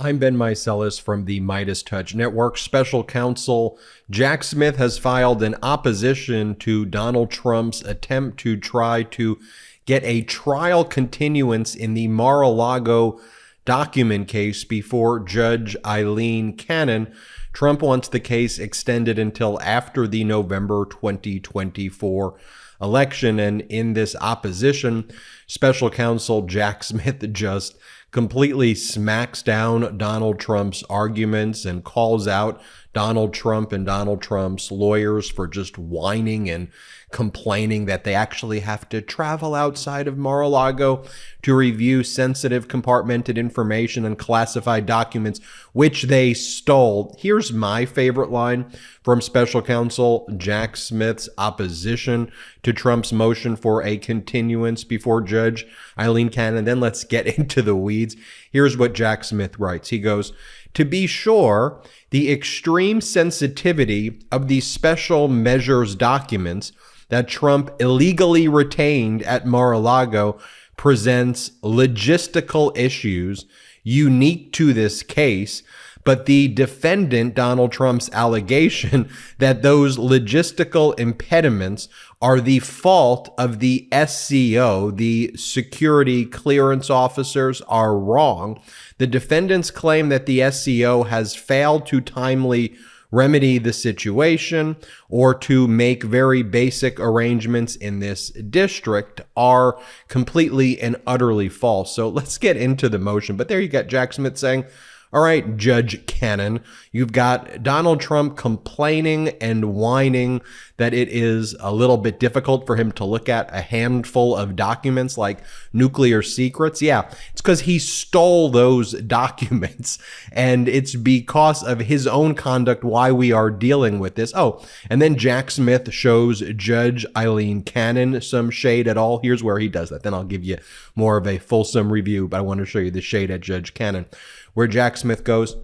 I'm Ben Meiselas from the MeidasTouch Network. Special Counsel Jack Smith has filed an opposition to Donald Trump's attempt to try to get a trial continuance in the Mar-A-Lago document case before Judge Aileen Cannon. Trump wants the case extended until after the November 2024 election. And in this opposition, Special Counsel Jack Smith just completely smacks down Donald Trump's arguments and calls out Donald Trump and Donald Trump's lawyers for just whining and complaining that they actually have to travel outside of Mar-A-Lago to review sensitive compartmented information and classified documents, which they stole. Here's my favorite line from Special Counsel Jack Smith's opposition to Trump's motion for a continuance before Judge Aileen Cannon. Then let's get into the weeds. Here's what Jack Smith writes. He goes, "To be sure, the extreme sensitivity of the special measures documents that Trump illegally retained at Mar-A-Lago presents logistical issues unique to this case, but the defendant, Donald Trump's allegation that those logistical impediments are the fault of the SCO, the security clearance officers, are wrong. The defendants claim that the SCO has failed to timely remedy the situation or to make very basic arrangements in this district are completely and utterly false." So let's get into the motion. But there you got Jack Smith saying, all right, Judge Cannon, you've got Donald Trump complaining and whining that it is a little bit difficult for him to look at a handful of documents like nuclear secrets. Yeah, it's because he stole those documents, and it's because of his own conduct why we are dealing with this. Oh, and then Jack Smith shows Judge Aileen Cannon some shade at all. Here's where he does that. Then I'll give you more of a fulsome review, but I want to show you the shade at Judge Cannon, where Jack Smith goes,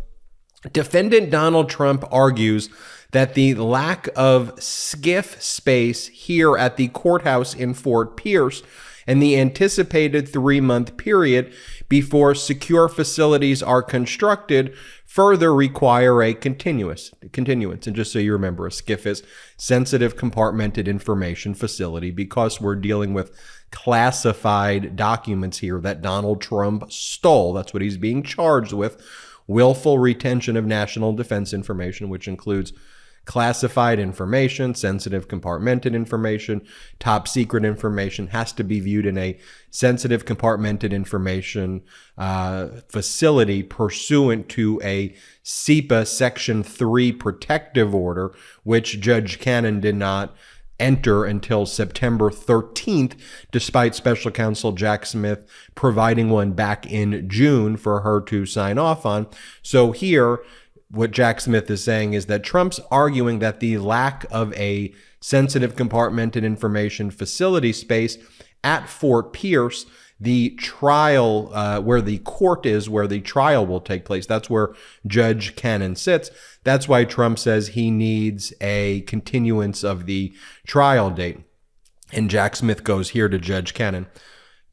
"Defendant Donald Trump argues that the lack of SCIF space here at the courthouse in Fort Pierce and the anticipated 3-month period before secure facilities are constructed further require a continuance. And just so you remember, a SCIF is sensitive compartmented information facility, because we're dealing with classified documents here that Donald Trump stole. That's what he's being charged with. Willful retention of national defense information, which includes classified information, sensitive compartmented information, top secret information, has to be viewed in a sensitive compartmented information facility pursuant to a SEPA Section 3 protective order, which Judge Cannon did not enter until September 13th, despite Special Counsel Jack Smith providing one back in June for her to sign off on. So here, what Jack Smith is saying is that Trump's arguing that the lack of a sensitive compartmented information facility space at Fort Pierce, the trial, where the court is, where the trial will take place, that's where Judge Cannon sits. That's why Trump says he needs a continuance of the trial date. And Jack Smith goes here to Judge Cannon,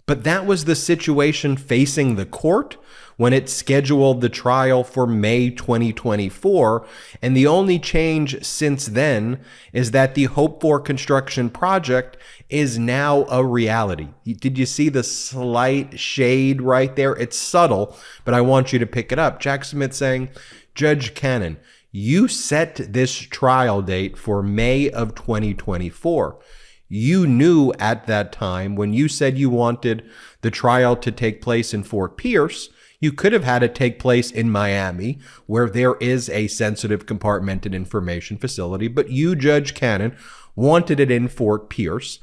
"But that was the situation facing the court when it scheduled the trial for May 2024, and the only change since then is that the hoped-for construction project is now a reality." Did you see the slight shade right there? It's subtle, but I want you to pick it up. Jack Smith saying, "Judge Cannon, you set this trial date for May of 2024. You knew at that time, when you said you wanted the trial to take place in Fort Pierce, you could have had it take place in Miami, where there is a sensitive compartmented information facility, but you, Judge Cannon, wanted it in Fort Pierce,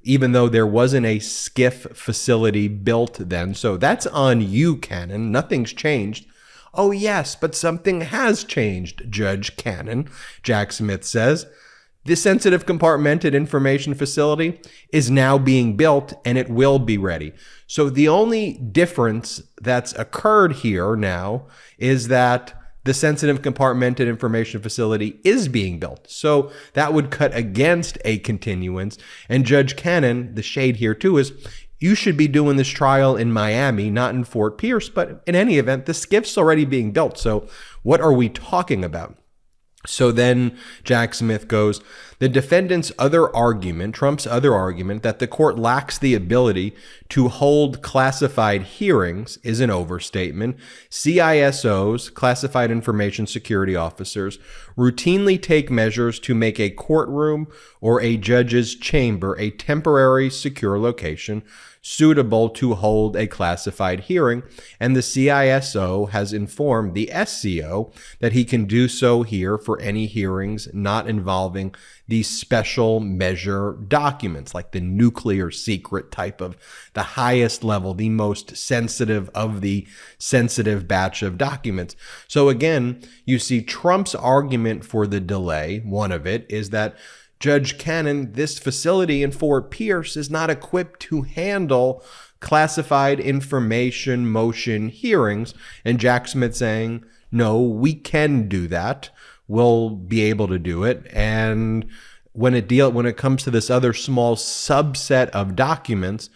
even though there wasn't a SCIF facility built then. So that's on you, Cannon. Nothing's changed." "Oh, yes, but something has changed, Judge Cannon," Jack Smith says. "The sensitive compartmented information facility is now being built, and it will be ready." So the only difference that's occurred here now is that the sensitive compartmented information facility is being built. So that would cut against a continuance. And Judge Cannon, the shade here too is, you should be doing this trial in Miami, not in Fort Pierce. But in any event, the skiff's already being built. So what are we talking about? So then Jack Smith goes, the defendant's other argument, Trump's other argument, that the court lacks the ability to hold classified hearings is an overstatement. CISOs, classified information security officers, routinely take measures to make a courtroom or a judge's chamber a temporary secure location suitable to hold a classified hearing, and the CISO has informed the SCO that he can do so here for any hearings not involving these special measure documents, like the nuclear secret type of the highest level, the most sensitive of the sensitive batch of documents. So again, you see Trump's argument for the delay, one of it, is that Judge Cannon, this facility in Fort Pierce is not equipped to handle classified information motion hearings. And Jack Smith saying, no, we can do that. We'll be able to do it. And when it comes to this other small subset of documents,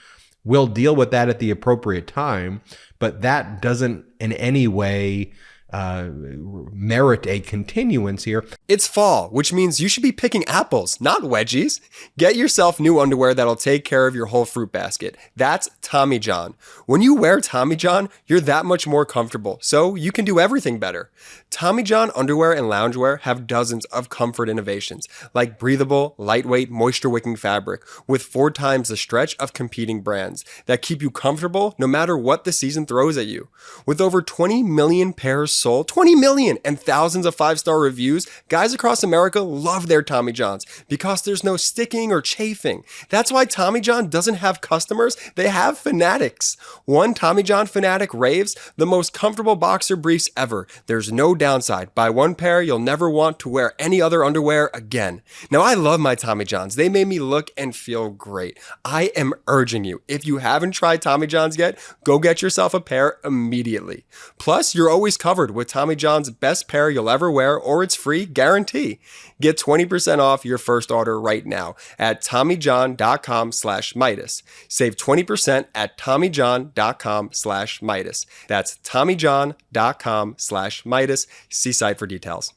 we'll deal with that at the appropriate time. But that doesn't in any way merit a continuance here. It's fall, which means you should be picking apples, not wedgies. Get yourself new underwear that'll take care of your whole fruit basket. That's Tommy John. When you wear Tommy John, you're that much more comfortable, so you can do everything better. Tommy John underwear and loungewear have dozens of comfort innovations, like breathable, lightweight, moisture-wicking fabric with 4 times the stretch of competing brands that keep you comfortable no matter what the season throws at you. With over 20 million pairs sold, 20 million, and thousands of 5-star reviews, guys across America love their Tommy Johns because there's no sticking or chafing. That's why Tommy John doesn't have customers, they have fanatics. One Tommy John fanatic raves, the most comfortable boxer briefs ever. There's no downside. Buy one pair, you'll never want to wear any other underwear again. Now, I love my Tommy Johns. They made me look and feel great. I am urging you, if you haven't tried Tommy Johns yet, go get yourself a pair immediately. Plus, you're always covered with Tommy John's best pair you'll ever wear, or it's free guarantee. Get 20% off your first order right now at TommyJohn.com/Meidas. Save 20% at TommyJohn.com/Meidas. That's TommyJohn.com/Meidas. See site for details.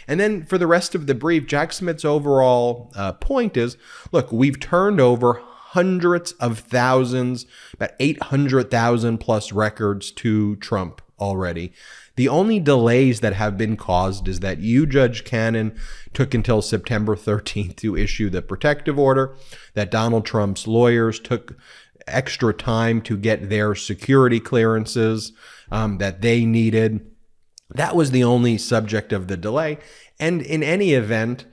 And then for the rest of the brief, Jack Smith's overall point is, look, we've turned over hundreds of thousands, about 800,000 plus records to Trump already. The only delays that have been caused is that you, Judge Cannon, took until September 13th to issue the protective order, that Donald Trump's lawyers took extra time to get their security clearances that they needed. That was the only subject of the delay. And in any event,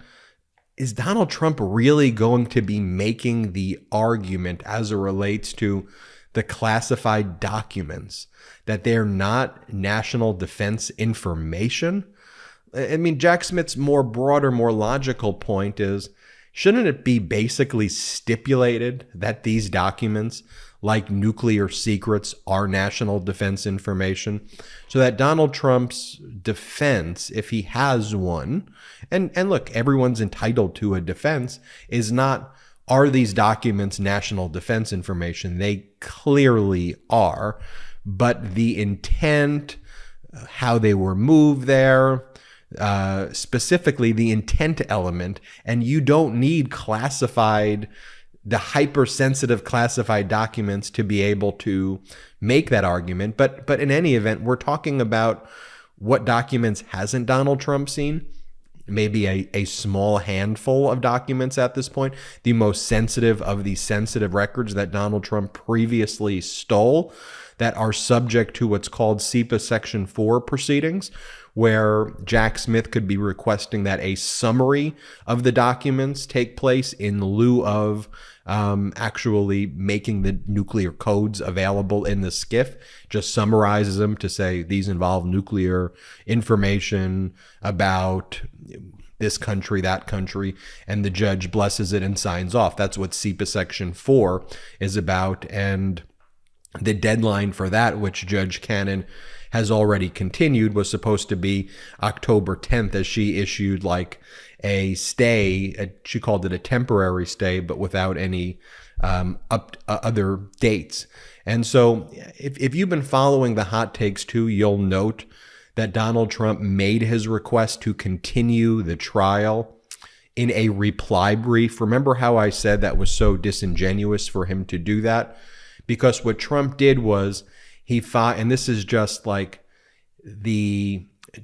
is Donald Trump really going to be making the argument as it relates to the classified documents that they're not national defense information? I mean, Jack Smith's more broader, more logical point is, shouldn't it be basically stipulated that these documents, like nuclear secrets, are national defense information, so that Donald Trump's defense, if he has one, and look, everyone's entitled to a defense, is not, are these documents national defense information? They clearly are, but the intent, how they were moved there, specifically the intent element, and you don't need classified, the hypersensitive classified documents to be able to make that argument. But in any event, we're talking about what documents hasn't Donald Trump seen? Maybe a small handful of documents at this point, the most sensitive of the sensitive records that Donald Trump previously stole that are subject to what's called CIPA Section 4 proceedings, where Jack Smith could be requesting that a summary of the documents take place in lieu of actually making the nuclear codes available in the SCIF, just summarizes them to say these involve nuclear information about this country, that country, and the judge blesses it and signs off. That's what CIPA Section 4 is about. And the deadline for that, which Judge Cannon has already continued, was supposed to be October 10th, as she issued like a stay. She called it a temporary stay, but without any other dates. And so if you've been following the hot takes too, you'll note that Donald Trump made his request to continue the trial in a reply brief. Remember how I said that was so disingenuous for him to do that? Because what Trump did was he fought, and this is just like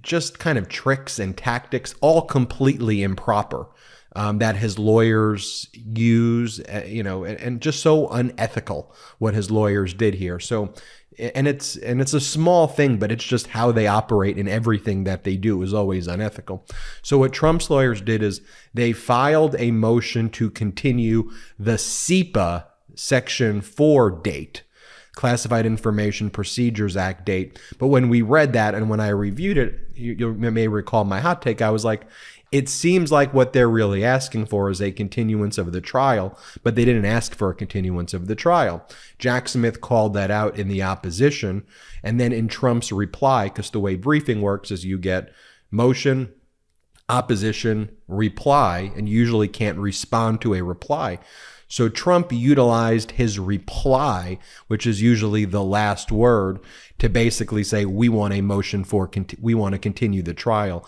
just kind of tricks and tactics, all completely improper, that his lawyers use, and just so unethical what his lawyers did here. So, and it's a small thing, but it's just how they operate, and everything that they do is always unethical. So what Trump's lawyers did is they filed a motion to continue the CIPA Section 4 date, Classified Information Procedures Act date. But when we read that and when I reviewed it, you may recall my hot take, I was like, it seems like what they're really asking for is a continuance of the trial, but they didn't ask for a continuance of the trial. Jack Smith called that out in the opposition. And then in Trump's reply, because the way briefing works is you get motion, opposition, reply, and usually can't respond to a reply. So Trump utilized his reply, which is usually the last word, to basically say, we want a motion we want to continue the trial,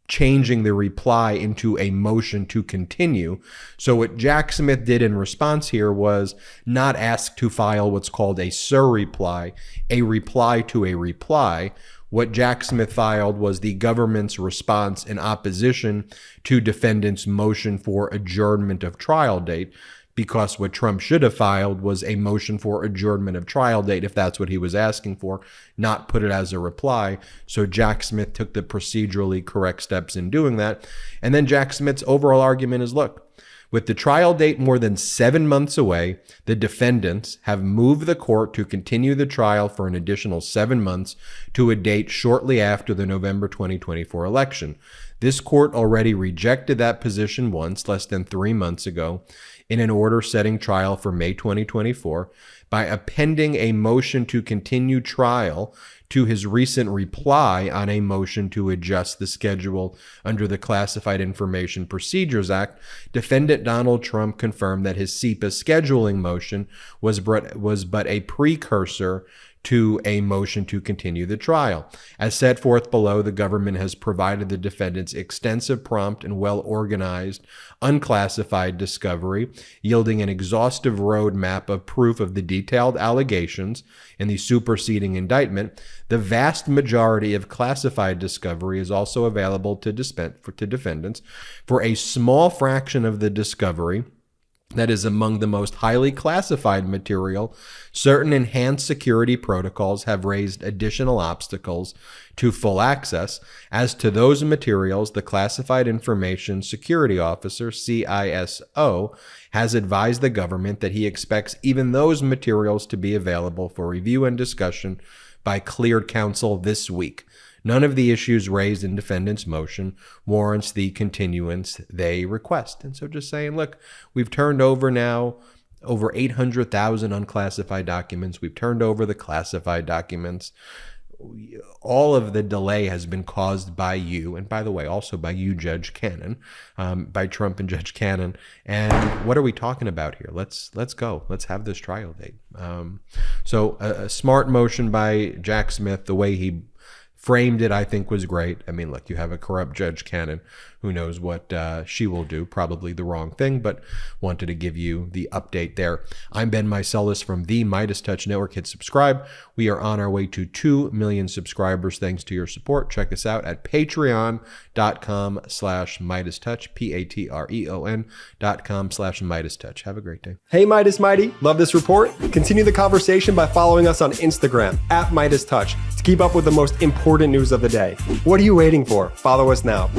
changing the reply into a motion to continue. So what Jack Smith did in response here was not ask to file what's called a surreply, a reply to a reply. What Jack Smith filed was the government's response in opposition to defendant's motion for adjournment of trial date, because what Trump should have filed was a motion for adjournment of trial date, if that's what he was asking for, not put it as a reply. So Jack Smith took the procedurally correct steps in doing that. And then Jack Smith's overall argument is, look, with the trial date more than 7 months away, the defendants have moved the court to continue the trial for an additional 7 months to a date shortly after the November 2024 election. This court already rejected that position once, less than 3 months ago, in an order setting trial for May 2024 by appending a motion to continue trial to his recent reply on a motion to adjust the schedule under the Classified Information Procedures Act. Defendant Donald Trump confirmed that his CIPA scheduling motion was but a precursor to a motion to continue the trial. As set forth below, the government has provided the defendants extensive, prompt, and well-organized unclassified discovery, yielding an exhaustive roadmap of proof of the detailed allegations in the superseding indictment. The vast majority of classified discovery is also available to defendants. For a small fraction of the discovery that is among the most highly classified material, certain enhanced security protocols have raised additional obstacles to full access. As to those materials, the Classified Information Security Officer, CISO, has advised the government that he expects even those materials to be available for review and discussion by cleared counsel this week. None of the issues raised in defendant's motion warrants the continuance they request. And so just saying, look, we've turned over now over 800,000 unclassified documents. We've turned over the classified documents. All of the delay has been caused by you, and by the way, also by you, Judge Cannon, by Trump and Judge Cannon. And what are we talking about here? Let's go. Let's have this trial date. So a smart motion by Jack Smith. The way he framed it, I think, was great. I mean, look, you have a corrupt Judge Cannon. Who knows what she will do? Probably the wrong thing, but wanted to give you the update there. I'm Ben Meiselas from the MeidasTouch Network. Hit subscribe. We are on our way to 2 million subscribers thanks to your support. Check us out at patreon.com/MeidasTouch, patreon.com/MeidasTouch. Have a great day. Hey, Midas Mighty. Love this report? Continue the conversation by following us on Instagram at MeidasTouch to keep up with the most important news of the day. What are you waiting for? Follow us now.